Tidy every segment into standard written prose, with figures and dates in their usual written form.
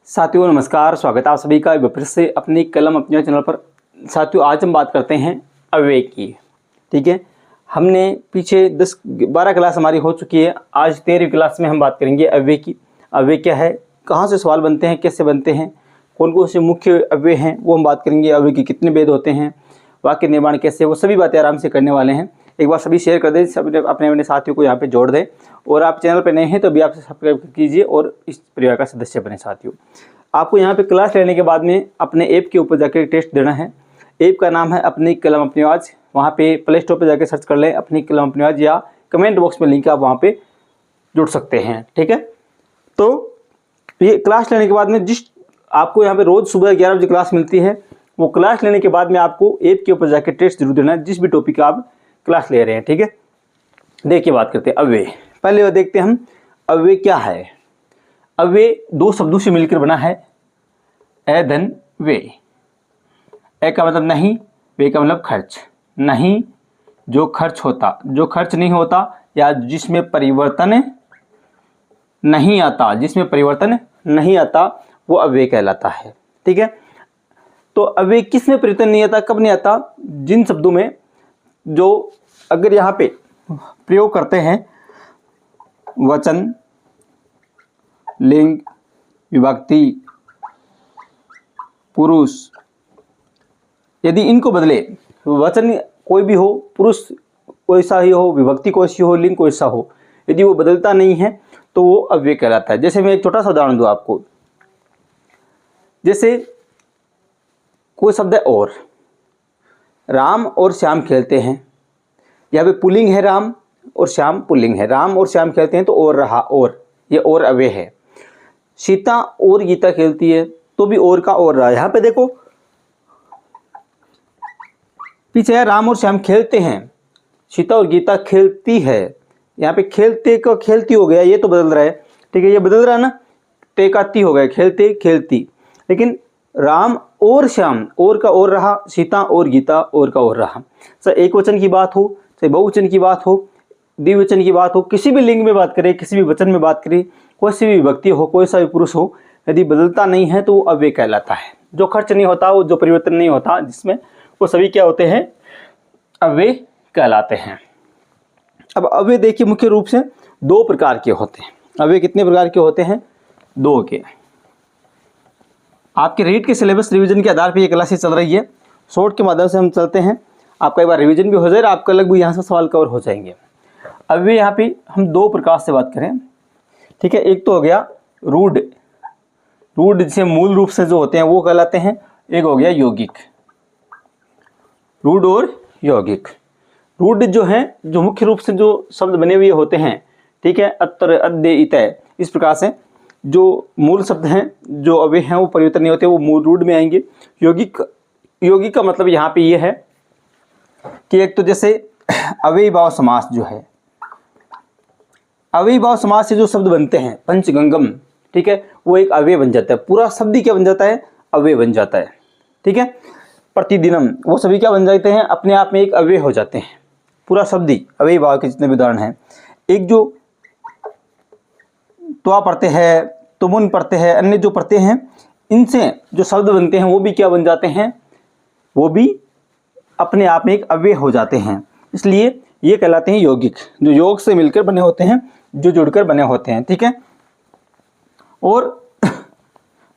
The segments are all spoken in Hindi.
साथियों नमस्कार, स्वागत है आप सभी का फिर से अपनी कलम अपने चैनल पर। साथियों आज हम बात करते हैं अव्यय की। ठीक है, हमने पीछे 10-12 क्लास हमारी हो चुकी है। आज 13वीं क्लास में हम बात करेंगे अव्यय की। अव्यय क्या है, कहाँ से सवाल बनते हैं, कैसे बनते हैं, कौन कौन से मुख्य अव्यय हैं वो हम बात करेंगे। अव्यय के कितने भेद होते हैं, वाक्य निर्माण कैसे, वो सभी बातें आराम से करने वाले हैं। एक बार सभी शेयर कर दें, सब अपने साथियों को यहाँ पे जोड़ दें। और आप चैनल पर नए हैं तो भी आप सब्सक्राइब कीजिए और इस परिवार का सदस्य बने। साथियों आपको यहाँ पे क्लास लेने के बाद में अपने ऐप के ऊपर जाकर टेस्ट देना है। ऐप का नाम है अपनी कलम अपनी आवाज़। वहाँ पे प्ले स्टोर पर जाकर सर्च कर लें अपनी कलम अपनी आवाज़, या कमेंट बॉक्स में लिंक है, आप वहाँ पे जुड़ सकते हैं। ठीक है, तो ये क्लास लेने के बाद में जिस आपको यहाँ पे रोज़ सुबह 11 बजे क्लास मिलती है, वो क्लास लेने के बाद में आपको ऐप के ऊपर जाकर टेस्ट जरूर देना है जिस भी टॉपिक का आप क्लास ले रहे हैं। ठीक है, देखिए बात करते हैं अव्यय। पहले देखते हैं हम अव्यय क्या है। अव्यय दो शब्दों से मिलकर बना है, ए धन वे। ए का मतलब नहीं, वे का मतलब खर्च। नहीं जो खर्च होता, जो खर्च नहीं होता, या जिसमें परिवर्तन नहीं आता, जिसमें परिवर्तन नहीं आता वो अव्यय कहलाता है। ठीक है, तो अव्यय किस में परिवर्तन नहीं आता, कब नहीं आता, जिन शब्दों में जो अगर यहाँ पे प्रयोग करते हैं वचन, लिंग, विभक्ति, पुरुष, यदि इनको बदले, वचन कोई भी हो, पुरुष कोई सा ही हो, विभक्ति कोई सी हो, लिंग कोई सा हो, यदि वो बदलता नहीं है तो वो अव्यय कहलाता है। जैसे मैं एक छोटा सा उदाहरण दूं आपको, जैसे कोई शब्द है और, राम और श्याम खेलते हैं। यहाँ पे पुल्लिंग है राम और श्याम पुल्लिंग है। राम और श्याम खेलते हैं तो और रहा, और ये और अव्यय है। सीता और गीता खेलती है तो भी और का और रहा। यहाँ पे देखो पीछे है राम और श्याम खेलते हैं, सीता और गीता खेलती है। यहाँ पे खेलते का खेलती हो गया, ये तो बदल रहा है। ठीक है, ये बदल रहा है ना, टेकाती हो गया, खेलते खेलती। लेकिन राम और श्याम और का और रहा, सीता और गीता और का और रहा। चाहे एक वचन की बात हो, चाहे बहुवचन की बात हो, द्विवचन की बात हो, किसी भी लिंग में बात करें, किसी भी वचन में बात करें, कोई सी भी विभक्ति हो, कोई सा भी पुरुष हो, यदि बदलता नहीं है तो वो अव्यय कहलाता है। जो खर्च नहीं होता, वो जो परिवर्तन नहीं होता जिसमें, वो सभी क्या होते हैं, अव्यय कहलाते हैं। अब अव्यय देखिए मुख्य रूप से दो प्रकार के होते हैं। अव्यय कितने प्रकार के होते हैं, दो के। आपके रीड के सिलेबस रिवीजन के आधार पर ये क्लासेस चल रही है। शॉर्ट के माध्यम से हम चलते हैं, आपका एक बार रिवीजन भी हो जाएगा, आपका लगभग यहाँ से सवाल कवर हो जाएंगे। अव्यय यहाँ पे हम दो प्रकार से बात करें। ठीक है, एक तो हो गया रूढ़। रूढ़ जिसे मूल रूप से जो होते हैं वो कहलाते हैं। एक हो गया यौगिक। रूढ़ और यौगिक। रूढ़ जो है, जो मुख्य रूप से जो शब्द बने हुए होते हैं, ठीक है, अत्र, अद्य, इतय, इस प्रकार से जो मूल शब्द हैं, जो अव्यय हैं, वो परिवर्तन नहीं होते, वो मूल रूढ़ में आएंगे। यौगिक, यौगिक का मतलब यहाँ पे ये है कि एक तो जैसे अव्ययीभाव समास जो है, अव्ययीभाव समास से जो शब्द बनते हैं, पंचगंगम, ठीक है, वो एक अव्यय बन जाता है। पूरा शब्द ही क्या बन जाता है, अव्यय बन जाता है। ठीक है, प्रतिदिनम, वो सभी क्या बन जाते हैं, अपने आप में एक अव्यय हो जाते हैं। पूरा शब्द ही अव्ययीभाव के जितने भी उदाहरण हैं। एक जो त्वा पढ़ते हैं, तुमुन पढ़ते हैं, अन्य जो पढ़ते हैं, इनसे जो शब्द बनते हैं वो भी क्या बन जाते हैं, वो भी अपने आप में एक अव्यय हो जाते हैं। इसलिए ये कहलाते हैं यौगिक, जो योग से मिलकर बने होते हैं, जो जुड़कर बने होते हैं। ठीक है, और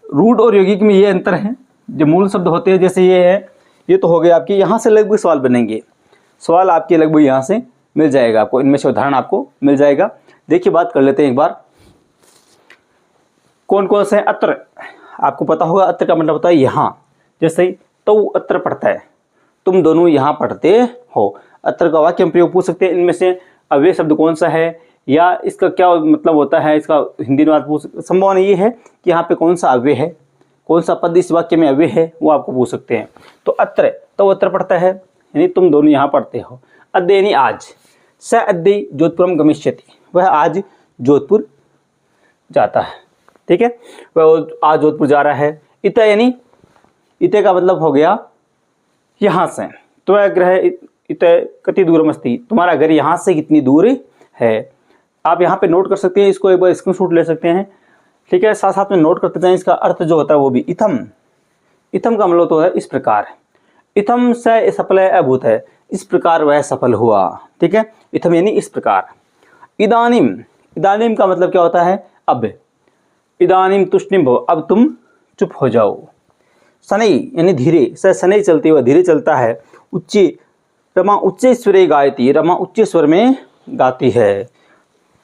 रूढ़ और यौगिक में ये अंतर है, जो मूल शब्द होते हैं, जैसे ये है, ये तो हो गया आपके, यहाँ से लगभग सवाल बनेंगे। सवाल आपके लगभग यहाँ से मिल जाएगा आपको, इनमें से उदाहरण आपको मिल जाएगा। देखिए बात कर लेते हैं एक बार, कौन कौन से अत्र। आपको पता होगा अत्र का मतलब होता है यहाँ। जैसे तो अत्र पढ़ता है, तुम दोनों यहाँ पढ़ते हो। अत्र का वाक्य हम प्रयोग पूछ सकते हैं, इनमें से अव्यय शब्द कौन सा है, या इसका क्या मतलब होता है, इसका हिंदी में पूछ। संभावना ये है कि यहाँ पे कौन सा अव्यय है, कौन सा पद इस वाक्य में अव्यय है, वो आपको पूछ सकते हैं। तो अत्र, तो अत्र पढ़ता है, यानी तुम दोनों यहाँ पढ़ते हो। अद्य यानी आज। स अद्य जोधपुरम गमिष्यति, वह आज जोधपुर जाता है। ठीक है, वह आज जोधपुर जा रहा है। इत यानी, इत का मतलब हो गया यहाँ से। तो ग्रह इत कति दूरम अस्ति, तुम्हारा घर यहाँ से कितनी दूर है। आप यहाँ पे नोट कर सकते हैं, इसको एक बार स्क्रीनशॉट ले सकते हैं। ठीक है। साथ साथ में नोट करते जाएं इसका अर्थ जो होता है वो भी। इथम, इथम का मतलब तो है इस प्रकार, इथम स सफल अभूत है, इस प्रकार वह सफल हुआ। ठीक है, इथम यानी इस प्रकार। इदानीम, इदानीम का मतलब क्या होता है अब। इदानीम तुष्णिम भव, अब तुम चुप हो जाओ। शनै यानी धीरे, स शनै चलती हुआ, धीरे चलता है। उच्चे, रमा उच्चे स्वरे गायती, रमा उच्चे स्वर में गाती है।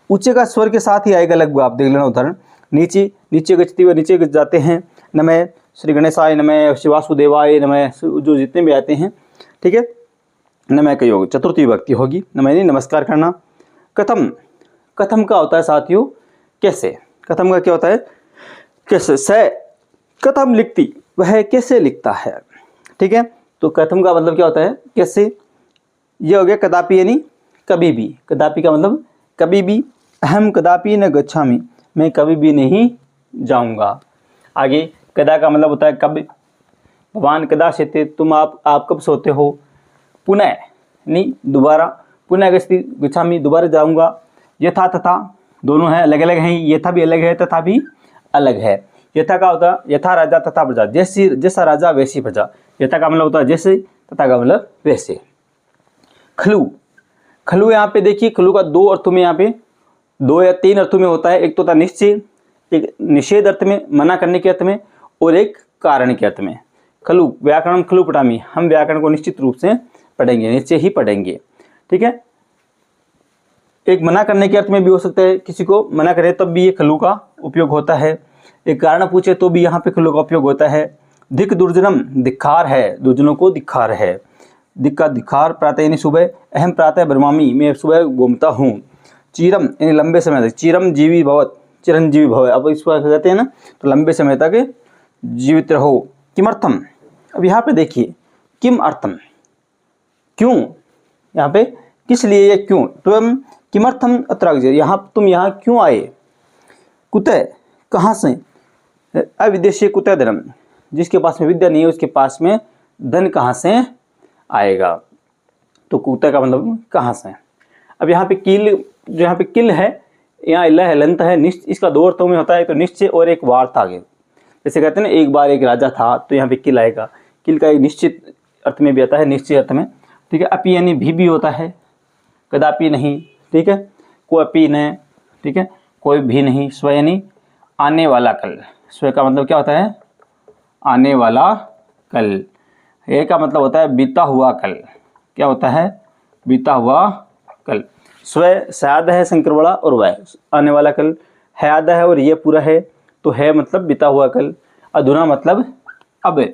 ऊंचे का स्वर के साथ ही आएगा लगभग, आप देख लेना उदाहरण। नीचे, नीचे गचती हुए नीचे जाते हैं। नमः श्री गणेशाय नमः, श्री वासुदेवाय नमः, जो जितने भी आते हैं। ठीक है, नमः का योग चतुर्थी विभक्ति होगी। नमः यानी नमस्कार करना। कथम, कथम का होता है साथियों कैसे। कथम का क्या होता है कैसे। स कथम लिखती, वह कैसे लिखता है। ठीक है, तो कथम का मतलब क्या होता है कैसे। यह हो गया कदापि यानी कभी भी। कदापि का मतलब कभी भी। अहम कदापि न गच्छामि, मैं कभी भी नहीं जाऊंगा। आगे कदा का मतलब होता है कब। भवान कदा सोते, तुम आप कब सोते हो। पुनः नहीं दोबारा, पुनः गच्छामि दोबारा जाऊंगा। यथा तथा दोनों हैं, अलग अलग हैं, यथा भी अलग है तथा भी अलग है। यथा का होता है यथा राजा तथा प्रजा, जैसी जैसा राजा वैसी प्रजा। यथा का मतलब होता है जैसे, तथा का मतलब वैसे। खलु, खलु यहाँ पे देखिए, खलु का दो अर्थों में, यहाँ पे दो या तीन अर्थों में होता है। एक तो होता है निश्चय, एक निषेध अर्थ में, मना करने के अर्थ में, और एक कारण के अर्थ में। खलु व्याकरण खलु पठामी, हम व्याकरण को निश्चित रूप से पढ़ेंगे, निश्चय ही पढ़ेंगे। ठीक है, एक मना करने के अर्थ में भी हो सकता है, किसी को मना करे तब भी ये खलु का उपयोग होता है। एक कारण पूछे तो भी यहाँ पे खलु का उपयोग होता है। धिक दुर्जनम, धिक्कार है, दुर्जनों को धिक्कार है। दिक का धिक्कार, प्रातः यानी सुबह। अहम प्रातः ब्रह्मामी, मैं सुबह घूमता हूँ। चिरम यानी लंबे समय तक, चिरम जीवी भवत, चिरंजीवी भव। अब इसको कहते हैं ना, तो लंबे समय तक जीवित रहो। किमर्थम, अब यहाँ पे देखिए किम अर्थम, क्यों, यहाँ पे किस लिए या क्यों। तुम किमर्थम अत्र, यहाँ तुम यहाँ क्यों आए। कुतः कहाँ से। अविदेशीय कुतः धनम, जिसके पास में विद्या नहीं है उसके पास में धन कहाँ से आएगा। तो कुतः का मतलब कहाँ से। अब यहाँ पे किल, जो यहाँ पे किल है, यहाँ इल्ला है, लंत है, निश्चय। इसका दो अर्थों में होता है, तो निश्चय और एक वार्ता आगे। जैसे कहते हैं ना एक बार एक राजा था, तो यहाँ पे किल आएगा। किल का एक निश्चित अर्थ में भी आता है, निश्चय अर्थ में। ठीक है, अपि यानी भी होता है, कदापि नहीं। ठीक है, कोई अपि न, ठीक है, कोई भी नहीं। स्व यानी आने वाला कल, स्व का मतलब क्या होता है आने वाला कल। ए का मतलब होता है बीता हुआ कल, क्या होता है बीता हुआ कल। स्व सयाद है संक्रमणा, और वह आने वाला कल। है आधा है और ये पूरा है, तो है मतलब बीता हुआ कल। अधूरा मतलब अब,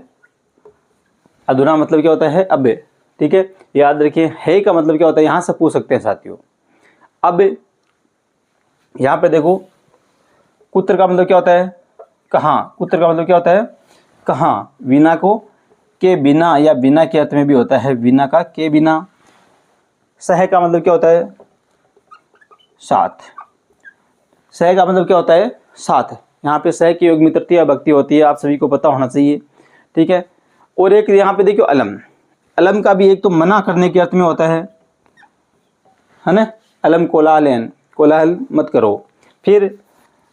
अधूरा मतलब क्या होता है अब। ठीक है, याद रखिए। है का मतलब क्या होता है, यहाँ से पूछ सकते हैं साथियों। अब यहाँ पे देखो, कुत्र का मतलब क्या होता है कहाँ। कुत्र का मतलब क्या होता है कहाँ। बिना को के बिना या बिना के अर्थ में भी होता है, बिना का के बिना। सह का मतलब क्या होता है साथ। सह का मतलब क्या होता है साथ। यहाँ पे सह की योग में तृतीया भक्ति होती है, आप सभी को पता होना चाहिए। ठीक है, और एक यहाँ पे देखियो अलम। अलम का भी एक तो मना करने के अर्थ में होता है ना। अलम कोलाहलन, कोलाहल मत करो। फिर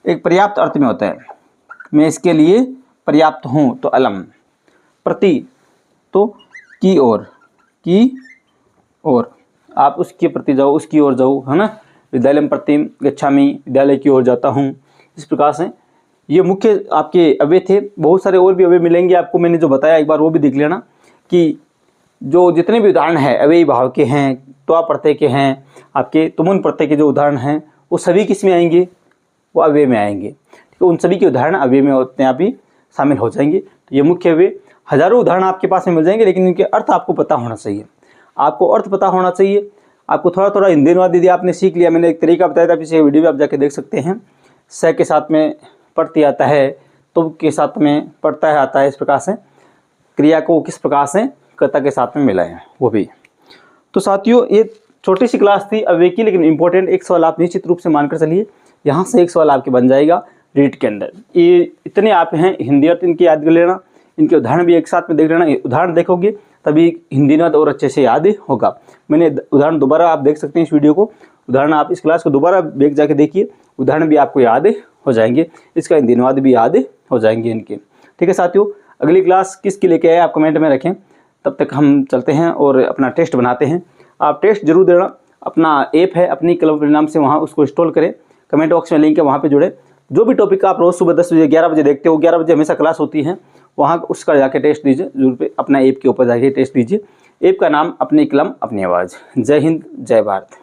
एक पर्याप्त अर्थ में होता है, मैं इसके लिए पर्याप्त हूँ, तो अलम। प्रति तो की ओर, की ओर, आप उसके प्रति जाओ, उसकी ओर जाओ, है ना। विद्यालय प्रति गच्छामि, विद्यालय की ओर जाता हूँ। इस प्रकार से ये मुख्य आपके अव्यय थे। बहुत सारे और भी अव्यय मिलेंगे आपको, मैंने जो बताया एक बार वो भी देख लेना। कि जो जितने भी उदाहरण हैं अव्ययी भाव के हैं, त्वा प्रत्यय के हैं, आपके तुमुन प्रत्यय के जो उदाहरण हैं, वो सभी किस में आएंगे, वो अव्यय में आएंगे। तो उन सभी के उदाहरण अव्यय में अपने आप ही शामिल हो जाएंगे। तो ये मुख्य अव्यय, हजारों उदाहरण आपके पास में मिल जाएंगे, लेकिन इनके अर्थ आपको पता होना चाहिए। आपको अर्थ पता होना चाहिए। आपको थोड़ा थोड़ा हिंदी अनुवाद यदि आपने सीख लिया, मैंने एक तरीका बताया था, पीछे वीडियो भी आप जाके देख सकते हैं। स के साथ में प्रति आता है, तो के साथ में पढ़ता है आता है। इस प्रकार से क्रिया को किस प्रकार से कर्ता के साथ में मिलाएं, वो भी। तो साथियों ये छोटी सी क्लास थी अव्यय की, लेकिन इंपॉर्टेंट एक सवाल आप निश्चित रूप से मानकर चलिए। यहाँ से एक सवाल आपके बन जाएगा रीट के अंदर। ये इतने आप हैं, हिंदी अर्थ इनकी याद कर लेना, इनके उदाहरण भी एक साथ में देख लेना। उदाहरण देखोगे तभी हिंदी अनुवाद और अच्छे से याद होगा। मैंने उदाहरण दोबारा आप देख सकते हैं इस वीडियो को, उदाहरण आप इस क्लास को दोबारा देख जाके देखिए, उदाहरण भी आपको याद हो जाएंगे, इसका हिंदी अनुवाद भी याद हो जाएंगे इनके। ठीक है साथियों, अगली क्लास किसकी लेके आए आप कमेंट में रखें। तब तक हम चलते हैं और अपना टेस्ट बनाते हैं। आप टेस्ट जरूर देना, अपना ऐप है अपनी कलम परिणाम से, वहाँ उसको इंस्टॉल करें, कमेंट बॉक्स में लिंक है वहाँ पे जुड़े। जो भी टॉपिक आप रोज़ सुबह 10 बजे 11 बजे देखते हो, 11 बजे हमेशा क्लास होती है, वहाँ उसका जाके टेस्ट दीजिए जरूर पे, अपना ऐप के ऊपर जाके टेस्ट दीजिए। ऐप का नाम अपनी कलम अपनी आवाज़। जय हिंद, जय भारत।